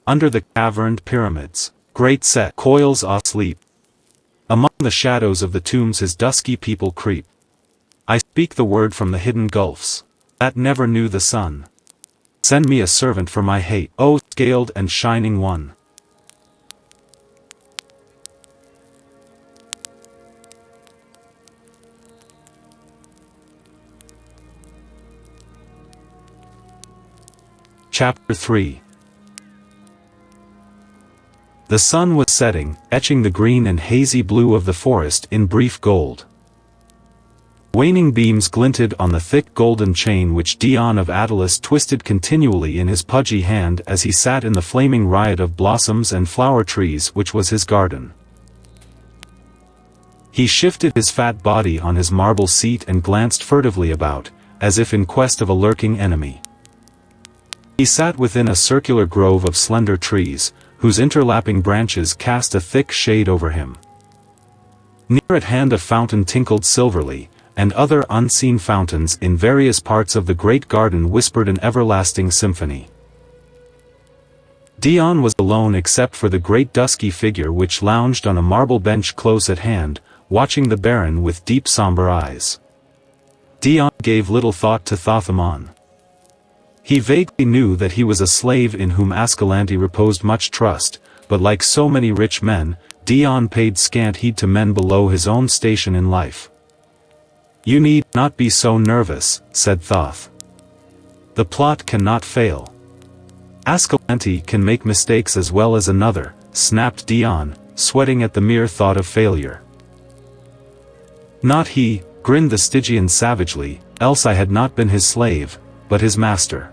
Under the caverned pyramids, great Set coils asleep. Among the shadows of the tombs his dusky people creep. I speak the word from the hidden gulfs, that never knew the sun. Send me a servant for my hate, O scaled and shining one. Chapter 3. The sun was setting, etching the green and hazy blue of the forest in brief gold. Waning beams glinted on the thick golden chain which Dion of Attalus twisted continually in his pudgy hand as he sat in the flaming riot of blossoms and flower trees which was his garden. He shifted his fat body on his marble seat and glanced furtively about, as if in quest of a lurking enemy. He sat within a circular grove of slender trees, whose interlapping branches cast a thick shade over him. Near at hand a fountain tinkled silverly, and other unseen fountains in various parts of the great garden whispered an everlasting symphony. Dion was alone except for the great dusky figure which lounged on a marble bench close at hand, watching the Baron with deep somber eyes. Dion gave little thought to Thothemon. He vaguely knew that he was a slave in whom Ascalante reposed much trust, but like so many rich men, Dion paid scant heed to men below his own station in life. "You need not be so nervous," said Thoth. "The plot cannot fail." "Ascalante can make mistakes as well as another," snapped Dion, sweating at the mere thought of failure. "Not he," grinned the Stygian savagely, "else I had not been his slave, but his master."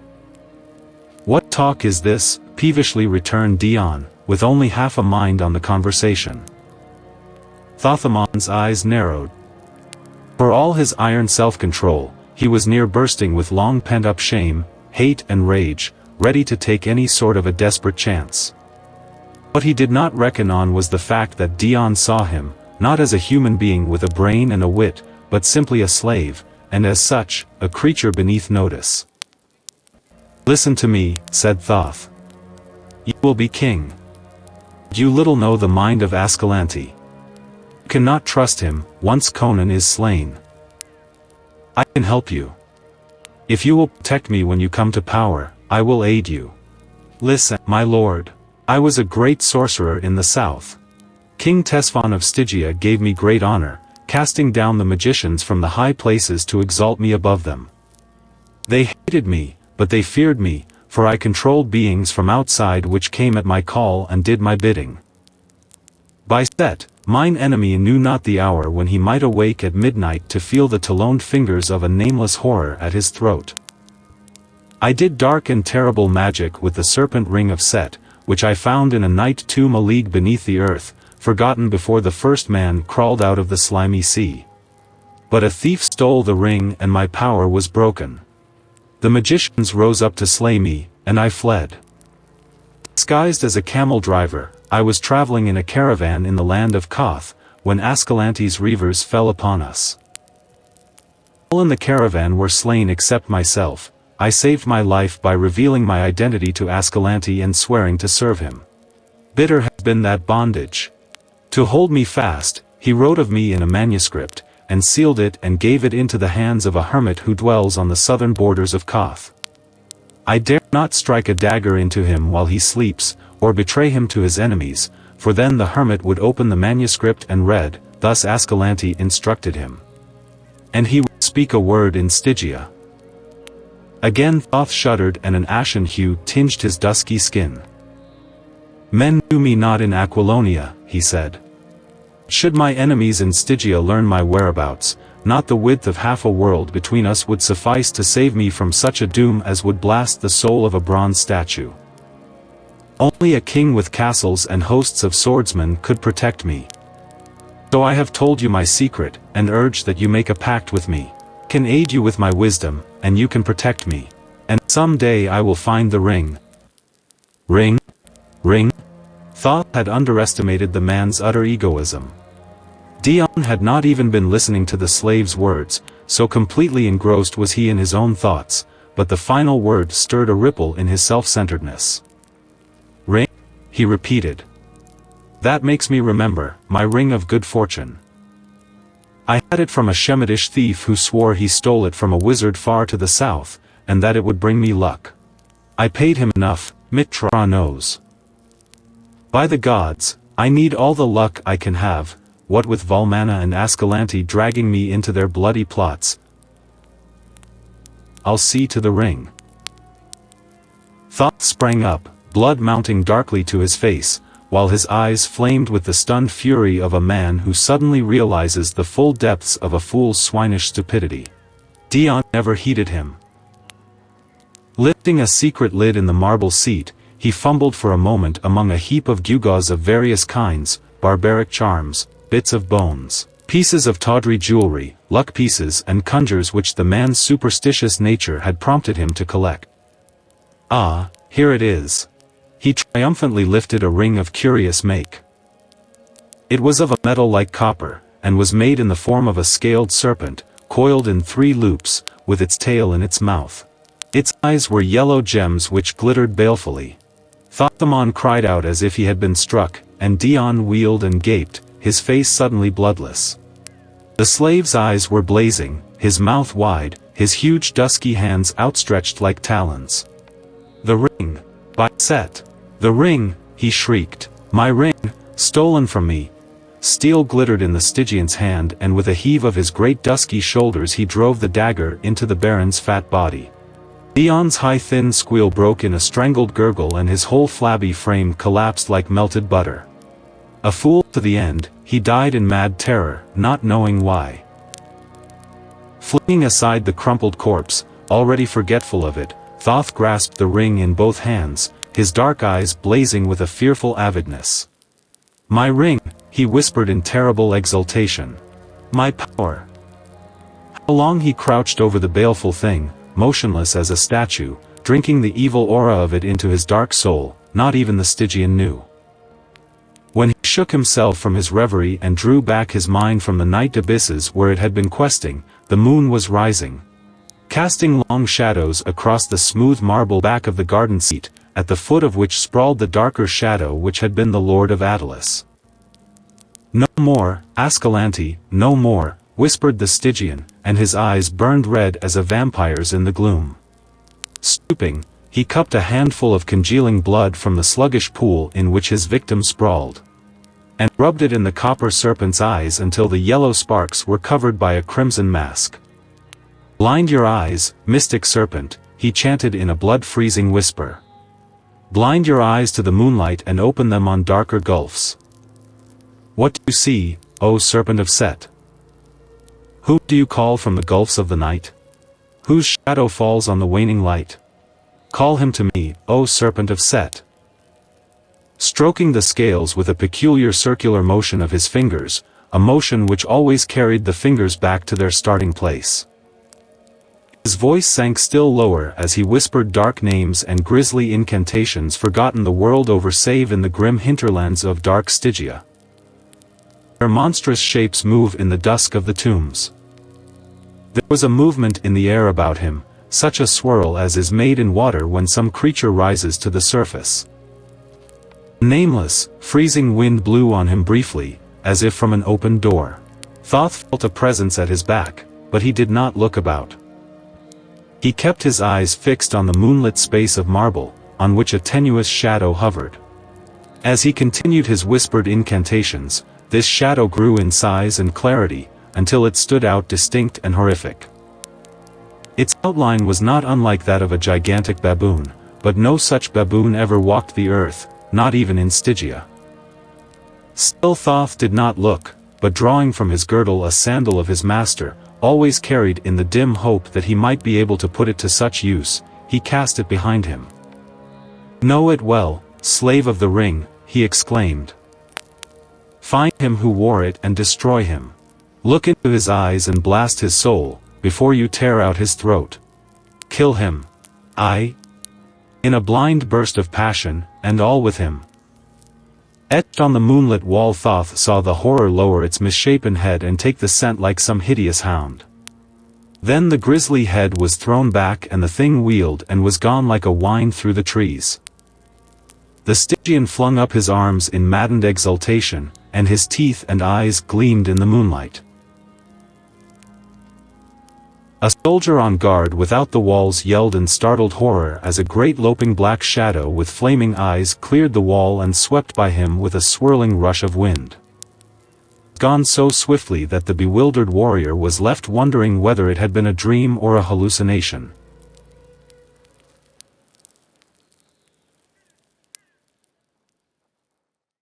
"What talk is this?" peevishly returned Dion, with only half a mind on the conversation. Thothemon's eyes narrowed. For all his iron self-control, he was near bursting with long pent-up shame, hate and rage, ready to take any sort of a desperate chance. What he did not reckon on was the fact that Dion saw him, not as a human being with a brain and a wit, but simply a slave, and as such, a creature beneath notice. "Listen to me," said Thoth. "You will be king. You little know the mind of Ascalante. You cannot trust him, once Conan is slain. I can help you. If you will protect me when you come to power, I will aid you. Listen, my lord. I was a great sorcerer in the south. King Tesphon of Stygia gave me great honor, casting down the magicians from the high places to exalt me above them. They hated me, but they feared me, for I controlled beings from outside which came at my call and did my bidding. By Set, mine enemy knew not the hour when he might awake at midnight to feel the taloned fingers of a nameless horror at his throat. I did dark and terrible magic with the serpent ring of Set, which I found in a night tomb a league beneath the earth, forgotten before the first man crawled out of the slimy sea. But a thief stole the ring and my power was broken. The magicians rose up to slay me, and I fled. Disguised as a camel driver, I was traveling in a caravan in the land of Koth, when Ascalante's reavers fell upon us. All in the caravan were slain except myself. I saved my life by revealing my identity to Ascalante and swearing to serve him. Bitter has been that bondage. To hold me fast, he wrote of me in a manuscript, and sealed it and gave it into the hands of a hermit who dwells on the southern borders of Koth. I dare not strike a dagger into him while he sleeps, or betray him to his enemies, for then the hermit would open the manuscript and read, thus Ascalante instructed him. And he would speak a word in Stygia. Again Thoth shuddered and an ashen hue tinged his dusky skin. Men knew me not in Aquilonia, he said. Should my enemies in Stygia learn my whereabouts, not the width of half a world between us would suffice to save me from such a doom as would blast the soul of a bronze statue. Only a king with castles and hosts of swordsmen could protect me. So I have told you my secret, and urge that you make a pact with me. I can aid you with my wisdom, and you can protect me. And some day I will find the ring. Ring? Ring? Thoth had underestimated the man's utter egoism. Dion had not even been listening to the slave's words, so completely engrossed was he in his own thoughts, but the final word stirred a ripple in his self-centeredness. Ring? he repeated. That makes me remember, my ring of good fortune. I had it from a Shemitish thief who swore he stole it from a wizard far to the south, and that it would bring me luck. I paid him enough, Mitra knows. By the gods, I need all the luck I can have, what with Valmana and Ascalante dragging me into their bloody plots. I'll see to the ring. Thoth sprang up, blood mounting darkly to his face, while his eyes flamed with the stunned fury of a man who suddenly realizes the full depths of a fool's swinish stupidity. Dion never heeded him. Lifting a secret lid in the marble seat, he fumbled for a moment among a heap of gewgaws of various kinds, barbaric charms, bits of bones, pieces of tawdry jewelry, luck pieces and conjures which the man's superstitious nature had prompted him to collect. Ah, here it is. He triumphantly lifted a ring of curious make. It was of a metal like copper, and was made in the form of a scaled serpent, coiled in 3 loops, with its tail in its mouth. Its eyes were yellow gems which glittered balefully. Thothemon cried out as if he had been struck, and Dion wheeled and gaped, his face suddenly bloodless. The slave's eyes were blazing, his mouth wide, his huge dusky hands outstretched like talons. The ring! By Set! The ring! He shrieked. My ring! Stolen from me! Steel glittered in the Stygian's hand, and with a heave of his great dusky shoulders he drove the dagger into the Baron's fat body. Dion's high thin squeal broke in a strangled gurgle and his whole flabby frame collapsed like melted butter. A fool to the end, he died in mad terror, not knowing why. Flinging aside the crumpled corpse, already forgetful of it, Thoth grasped the ring in both hands, his dark eyes blazing with a fearful avidness. My ring, he whispered in terrible exultation. My power. How long he crouched over the baleful thing, motionless as a statue, drinking the evil aura of it into his dark soul, not even the Stygian knew. When he shook himself from his reverie and drew back his mind from the night abysses where it had been questing, the moon was rising, casting long shadows across the smooth marble back of the garden seat, at the foot of which sprawled the darker shadow which had been the Lord of Attalus. No more, Ascalante, no more, whispered the Stygian, and his eyes burned red as a vampire's in the gloom. Stooping, he cupped a handful of congealing blood from the sluggish pool in which his victim sprawled, and rubbed it in the copper serpent's eyes until the yellow sparks were covered by a crimson mask. Blind your eyes, mystic serpent, he chanted in a blood-freezing whisper. Blind your eyes to the moonlight and open them on darker gulfs. What do you see, O serpent of Set? Whom do you call from the gulfs of the night? Whose shadow falls on the waning light? Call him to me, O serpent of Set. Stroking the scales with a peculiar circular motion of his fingers, a motion which always carried the fingers back to their starting place. His voice sank still lower as he whispered dark names and grisly incantations forgotten the world over save in the grim hinterlands of dark Stygia. Their monstrous shapes move in the dusk of the tombs. There was a movement in the air about him, such a swirl as is made in water when some creature rises to the surface. A nameless, freezing wind blew on him briefly, as if from an open door. Thoth felt a presence at his back, but he did not look about. He kept his eyes fixed on the moonlit space of marble, on which a tenuous shadow hovered. As he continued his whispered incantations, this shadow grew in size and clarity, until it stood out distinct and horrific. Its outline was not unlike that of a gigantic baboon, but no such baboon ever walked the earth, not even in Stygia. Still Thoth did not look, but drawing from his girdle a sandal of his master, always carried in the dim hope that he might be able to put it to such use, he cast it behind him. Know it well, slave of the ring, he exclaimed. Find him who wore it and destroy him. Look into his eyes and blast his soul, before you tear out his throat. Kill him. I. In a blind burst of passion, and all with him. Etched on the moonlit wall Thoth saw the horror lower its misshapen head and take the scent like some hideous hound. Then the grisly head was thrown back and the thing wheeled and was gone like a wind through the trees. The Stygian flung up his arms in maddened exultation, and his teeth and eyes gleamed in the moonlight. A soldier on guard without the walls yelled in startled horror as a great loping black shadow with flaming eyes cleared the wall and swept by him with a swirling rush of wind. Gone so swiftly that the bewildered warrior was left wondering whether it had been a dream or a hallucination.